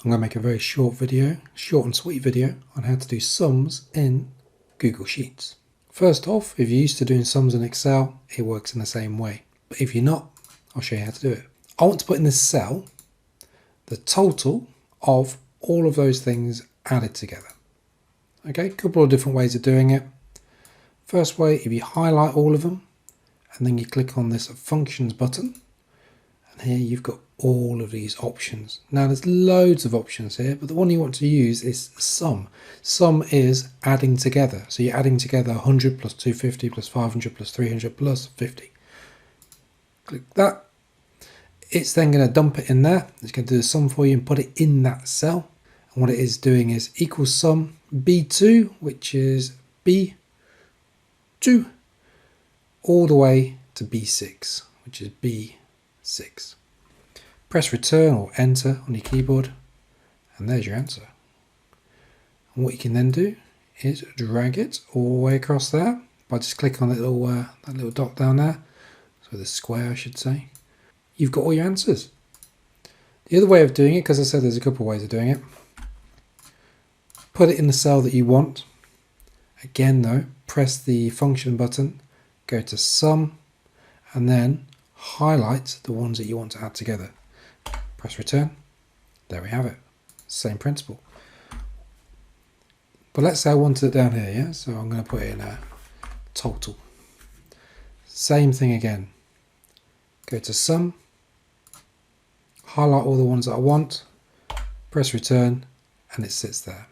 I'm going to make a very short video, short and sweet video on how to do sums in Google Sheets. First off, if you're used to doing sums in Excel, it works in the same way. But if you're not, I'll show you how to do it. I want to put in this cell the total of all of those things added together. Okay, a couple of different ways of doing it. First way, if you highlight all of them and then you click on this functions button, and here you've got all of these options. Now there's loads of options here, but the one you want to use is sum. Sum is adding together. So you're adding together 100 plus 250 plus 500 plus 300 plus 50. Click that. It's then going to dump it in there. It's going to do the sum for you and put it in that cell. And what it is doing is equals sum B2, which is B2, all the way to B6, which is B6. Press return or enter on your keyboard, and there's your answer. And what you can then do is drag it all the way across there by just clicking on that little dot down there, so the square I should say. You've got all your answers. The other way of doing it, because I said there's a couple of ways of doing it, put it in the cell that you want. Again though, press the function button, go to sum, and then highlight the ones that you want to add together. Press return. There we have it. Same principle. But let's say I wanted it down here, yeah? So I'm going to put it in a total. Same thing again. Go to sum, highlight all the ones that I want, press return, and it sits there.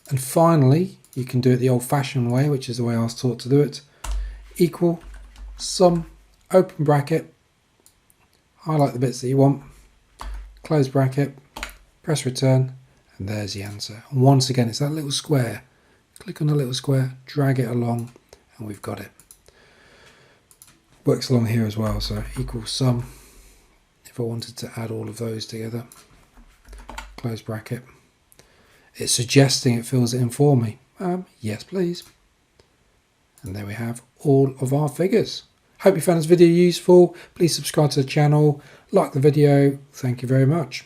And finally, you can do it the old-fashioned way, which is the way I was taught to do it. Equal sum, open bracket, highlight the bits that you want, close bracket, press return, and there's the answer. And once again, it's that little square. Click on the little square, drag it along, and we've got it. Works along here as well, so equal sum. If I wanted to add all of those together, close bracket. It's suggesting it fills it in for me. Yes, please. And there we have all of our figures. Hope you found this video useful. Please subscribe to the channel, like the video. Thank you very much.